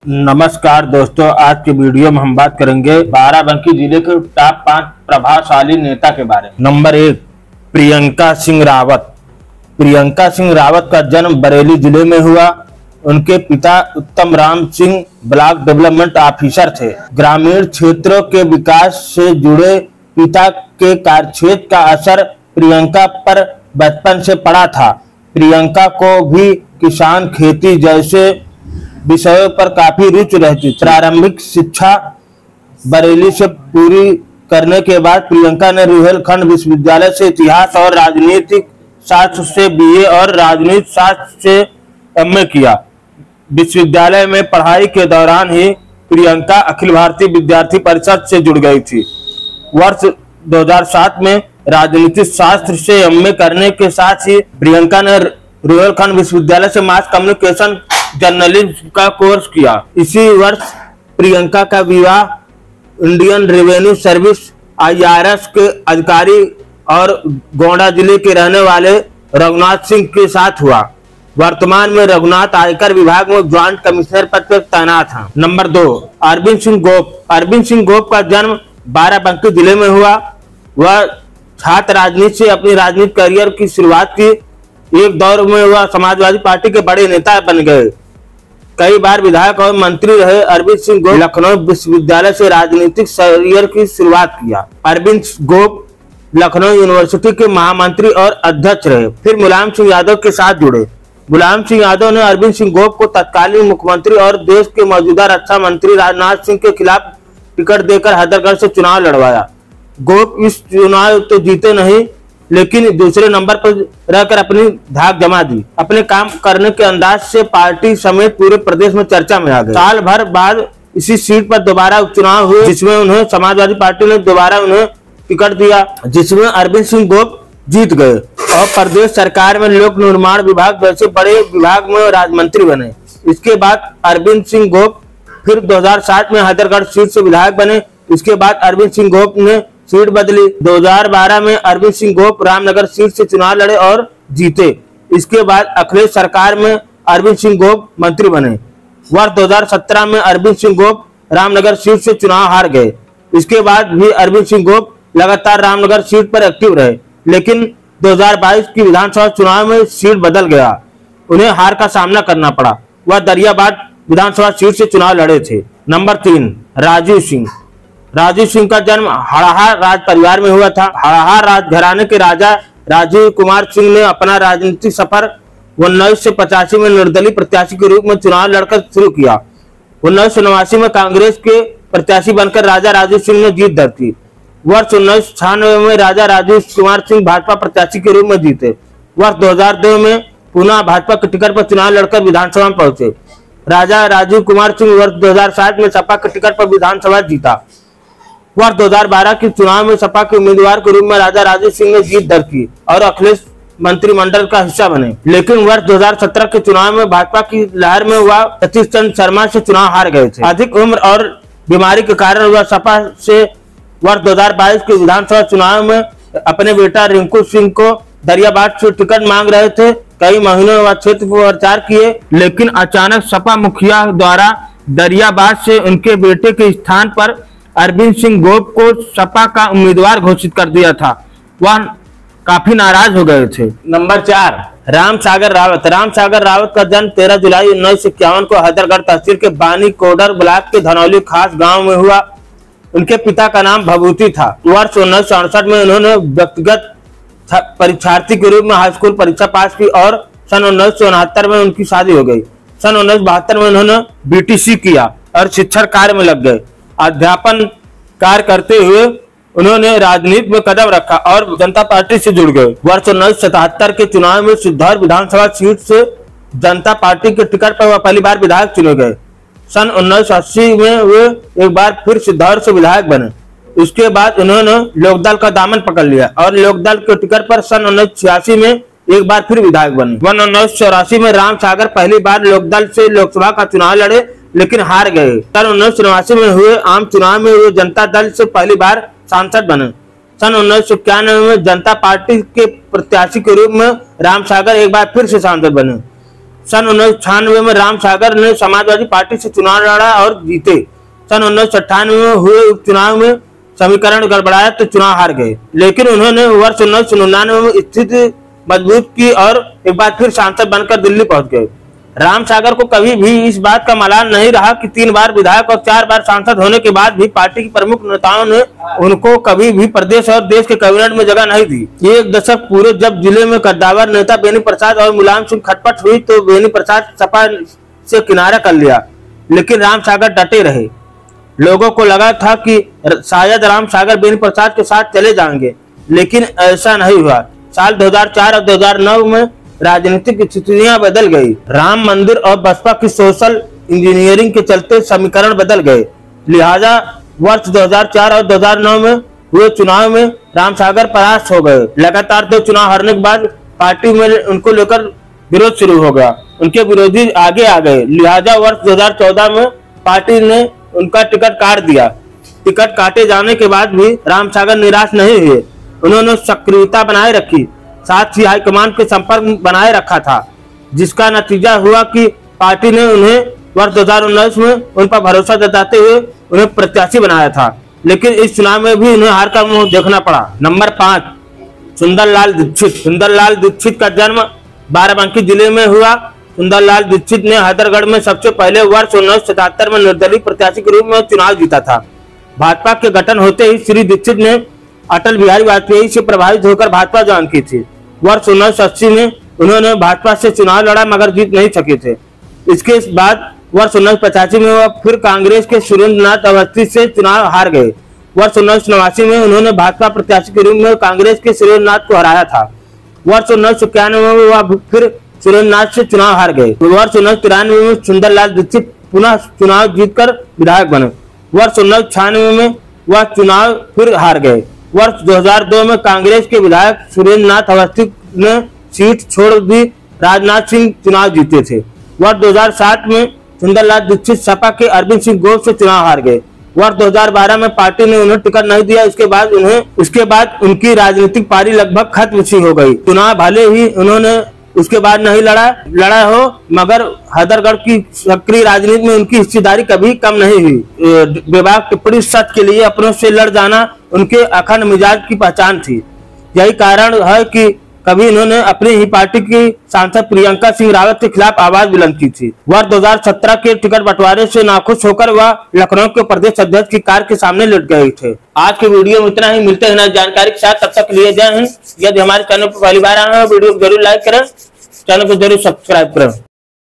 नमस्कार दोस्तों, आज के वीडियो में हम बात करेंगे बाराबंकी जिले के टॉप 5 प्रभावशाली नेता के बारे में। नंबर 1, प्रियंका सिंह रावत। प्रियंका सिंह रावत का जन्म बरेली जिले में हुआ। उनके पिता उत्तम Ram Singh block development officer थे। ग्रामीण क्षेत्रों के विकास से जुड़े पिता के कार्यक्षेत्र का असर प्रियंका पर बचपन से पड़ा था। प्रियंका को भी किसान, खेती जैसे विषयों पर काफी रुचि रहती। प्रारंभिक शिक्षा बरेली से पूरी करने के बाद प्रियंका ने रुहेलखंड विश्वविद्यालय से इतिहास और राजनीतिक शास्त्र से बीए और राजनीति शास्त्र से एमए किया। विश्वविद्यालय में पढ़ाई के दौरान ही प्रियंका अखिल भारतीय विद्यार्थी परिषद से जुड़ गई थी। वर्ष 2007 में राजनीतिक शास्त्र से एमए करने के साथ ही प्रियंका ने रुहेलखंड विश्वविद्यालय से मास कम्युनिकेशन जर्नलिज्म का कोर्स किया। इसी वर्ष प्रियंका का विवाह इंडियन रेवेन्यू सर्विस IRS के अधिकारी और गोंडा जिले के रहने वाले रघुनाथ सिंह के साथ हुआ। वर्तमान में रघुनाथ आयकर विभाग में ज्वाइंट कमिश्नर पद पर तैनात हैं। नंबर 2, अरविंद सिंह गोप। अरविंद सिंह गोप का जन्म बाराबंकी जिले में हुआ। वह छात्र राजनीति से अपनी राजनीतिक करियर की शुरुआत की। एक दौर में वह समाजवादी पार्टी के बड़े नेता बन गए। कई बार विधायक और मंत्री रहे। अरविंद सिंह गोप लखनऊ विश्वविद्यालय से राजनीतिक करियर की शुरुआत किया। अरविंद गोप लखनऊ यूनिवर्सिटी के महामंत्री और अध्यक्ष रहे। फिर मुलायम सिंह यादव के साथ जुड़े। मुलायम सिंह यादव ने अरविंद सिंह गोप को तत्कालीन मुख्यमंत्री और देश के मौजूदा रक्षा मंत्री राजनाथ सिंह के खिलाफ टिकट देकर हैदरगढ़ से चुनाव लड़वाया। गोप इस चुनाव तो जीते नहीं, लेकिन दूसरे नंबर पर रहकर अपनी धाक जमा दी। अपने काम करने के अंदाज से पार्टी समेत पूरे प्रदेश में चर्चा में आ गए। साल भर बाद इसी सीट पर दोबारा उपचुनाव हुए, जिसमें उन्हें समाजवादी पार्टी ने दोबारा उन्हें टिकट दिया, जिसमें अरविंद सिंह गोप जीत गए और प्रदेश सरकार में लोक निर्माण विभाग जैसे बड़े विभाग में राज्यमंत्री बने। इसके बाद अरविंद सिंह गोप फिर 2007 में हैदरगढ़ सीट से विधायक बने। इसके बाद अरविंद सिंह गोप ने सीट बदली। 2012 में अरविंद सिंह गोप रामनगर सीट से चुनाव लड़े और जीते। इसके बाद अखिलेश सरकार में अरविंद सिंह गोप मंत्री बने। वर्ष 2017 में अरविंद सिंह गोप रामनगर सीट से चुनाव हार गए। इसके बाद भी अरविंद सिंह गोप लगातार रामनगर सीट पर एक्टिव रहे, लेकिन 2022 की विधानसभा चुनाव में सीट बदल गया। उन्हें हार का सामना करना पड़ा। वह दरियाबाद विधानसभा सीट से चुनाव लड़े थे। नंबर 3, राजीव सिंह। राजीव सिंह का जन्म हड़हार राज परिवार में हुआ था। हड़हार राज घराने के राजा राजीव कुमार सिंह ने अपना राजनीतिक सफर 1985 में निर्दलीय प्रत्याशी के रूप में चुनाव लड़कर शुरू किया। 1989 में कांग्रेस के प्रत्याशी बनकर राजा राजीव सिंह ने जीत दर्ज की। वर्ष 1996 में राजा राजीव कुमार सिंह भाजपा प्रत्याशी के रूप में जीते। वर्ष 2002 में पुनः भाजपा के टिकट पर चुनाव लड़कर विधानसभा में पहुंचे। राजा राजीव कुमार सिंह वर्ष 2007 में सपा के टिकट पर विधानसभा जीता। वर्ष 2012 के चुनाव में सपा के उम्मीदवार के रूप में राजा राजीव सिंह ने जीत दर्ज की और अखिलेश मंत्रिमंडल का हिस्सा बने। लेकिन वर्ष 2017 के चुनाव में भाजपा की लहर में वह सतीश चंद्र शर्मा से चुनाव हार गए थे। अधिक उम्र और बीमारी के कारण वह सपा से वर्ष 2022 के विधानसभा चुनाव में अपने बेटा रिंकू सिंह को दरियाबाद से टिकट मांग रहे थे। कई महीनों वह क्षेत्र पर प्रचार किए, लेकिन अचानक सपा मुखिया द्वारा दरियाबाद से उनके बेटे के स्थान पर अरविंद सिंह गोप को सपा का उम्मीदवार घोषित कर दिया था। वह काफी नाराज हो गए थे। नंबर 4, राम सागर रावत। राम सागर रावत का जन्म 13 जुलाई 1951 को हैदरगढ़ तहसील के बानी कोडर ब्लॉक के धनौली खास गांव में हुआ। उनके पिता का नाम भभूति था। वर्ष 1968 में उन्होंने व्यक्तिगत परीक्षार्थी के रूप में हाई स्कूल परीक्षा पास की और सन 1969 में उनकी शादी हो गई। सन 1972 में उन्होंने BTC किया और शिक्षण कार्य में लग गए। अध्यापन कार्य करते हुए उन्होंने राजनीति में कदम रखा और जनता पार्टी से जुड़ गए। वर्ष 1977 के चुनाव में सिद्धौर विधानसभा सीट से जनता पार्टी के टिकट पर वह पहली बार विधायक चुने गए। सन 1980 में वे एक बार फिर सिद्धौर से विधायक बने। इसके बाद उन्होंने लोकदल का दामन पकड़ लिया और लोकदल के टिकट पर सन 1986 में एक बार फिर विधायक बने। 1984 में राम सागर पहली बार लोकदल से लोकसभा का चुनाव लड़े, लेकिन हार गए। सन 1989 में हुए आम चुनाव में वे जनता दल से पहली बार सांसद बने। सन 1991 में जनता पार्टी के प्रत्याशी के रूप में राम सागर एक बार फिर से सांसद बने। सन 1998 में राम सागर ने समाजवादी पार्टी से चुनाव लड़ा और जीते। सन 1998 में हुए उपचुनाव में समीकरण गड़बड़ाया तो चुनाव हार गए, लेकिन उन्होंने वर्ष 1999 में स्थिति मजबूत की और एक बार फिर सांसद बनकर दिल्ली पहुंच गए। राम सागर को कभी भी इस बात का मलाल नहीं रहा कि 3 बार विधायक और 4 बार सांसद होने के बाद भी पार्टी के प्रमुख नेताओं ने उनको कभी भी प्रदेश और देश के कैबिनेट में जगह नहीं दी। एक दशक पूरे जब जिले में कद्दावर नेता बेनी प्रसाद और मुलायम सिंह खटपट हुई तो बेनी प्रसाद सपा से किनारा कर लिया, लेकिन राम सागर डटे रहे। लोगों को लगा था कि शायद राम सागर बेनी प्रसाद के साथ चले जाएंगे, लेकिन ऐसा नहीं हुआ। साल 2004 और 2009 में राजनीतिक स्थितियां बदल गई। राम मंदिर और बसपा की सोशल इंजीनियरिंग के चलते समीकरण बदल गए, लिहाजा वर्ष 2004 और 2009 में हुए चुनाव में राम सागर परास्त हो गए। लगातार 2 चुनाव हारने के बाद पार्टी में उनको लेकर विरोध शुरू हो गया, उनके विरोधी आगे आ गए, लिहाजा वर्ष 2014 में पार्टी ने उनका टिकट काट दिया। टिकट काटे जाने के बाद भी राम सागर निराश नहीं हुए, उन्होंने सक्रियता बनाए रखी, साथ ही हाईकमान के संपर्क बनाए रखा था, जिसका नतीजा हुआ कि पार्टी ने उन्हें वर्ष 2019 में उन पर भरोसा जताते हुए उन्हें प्रत्याशी बनाया था, लेकिन इस चुनाव में भी उन्हें हार का मुंह देखना पड़ा। नंबर 5, सुंदरलाल दीक्षित। सुंदरलाल दीक्षित का जन्म बाराबंकी जिले में हुआ। सुंदरलाल दीक्षित ने हैदरगढ़ में सबसे पहले वर्ष 1977 में निर्दलीय प्रत्याशी के रूप में चुनाव जीता था। भाजपा के गठन होते ही श्री दीक्षित ने अटल बिहारी वाजपेयी से प्रभावित होकर भाजपा ज्वाइन की थी। वर्ष 1980 में उन्होंने भाजपा से चुनाव लड़ा मगर जीत नहीं सके थे। इसके बाद वर्ष 1985 में वह फिर कांग्रेस के सुरेंद्र नाथ अवस्थी से चुनाव हार गए। वर्ष 1989 में उन्होंने भाजपा प्रत्याशी के रूप में कांग्रेस के सुरेंद्र नाथ को हराया था। वर्ष 1991 में वह फिर सुरेंद्र नाथ से चुनाव हार गए। वर्ष 1993 में सुंदरलाल दीक्षित पुनः चुनाव जीतकर विधायक बने। वर्ष 1996 में वह चुनाव फिर हार गए। वर्ष 2002 में कांग्रेस के विधायक सुरेंद्र नाथ अवस्थी ने सीट छोड़ दी, राजनाथ सिंह चुनाव जीते थे। वर्ष 2007 में सुंदरलाल दीक्षित सपा के अरविंद सिंह घोष से चुनाव हार गए। वर्ष 2012 में पार्टी ने उन्हें टिकट नहीं दिया, उसके बाद उनकी राजनीतिक पारी लगभग खत्म सी हो गई। चुनाव भले ही उन्होंने उसके बाद नहीं लड़ा हो, मगर हैदरगढ़ की सक्रिय राजनीति में उनकी हिस्सेदारी कभी कम नहीं हुई। बेबाक टिप्पणी सच के लिए अपनों से लड़ जाना उनके अखंड मिजाज की पहचान थी। यही कारण है कि कभी इन्होंने अपनी ही पार्टी की सांसद प्रियंका सिंह रावत के खिलाफ आवाज बुलंद की थी। वर्ष 2017 के टिकट बंटवारे से नाखुश होकर वह लखनऊ के प्रदेश अध्यक्ष की कार के सामने लेट गए थे। आज की वीडियो में इतना ही, मिलते हैं नई जानकारी के साथ, तब तक के लिए जय हिंद। यदि हमारे चैनल पर पहली बार आए हैं वीडियो को जरूर लाइक करें, चैनल को जरूर सब्सक्राइब करें।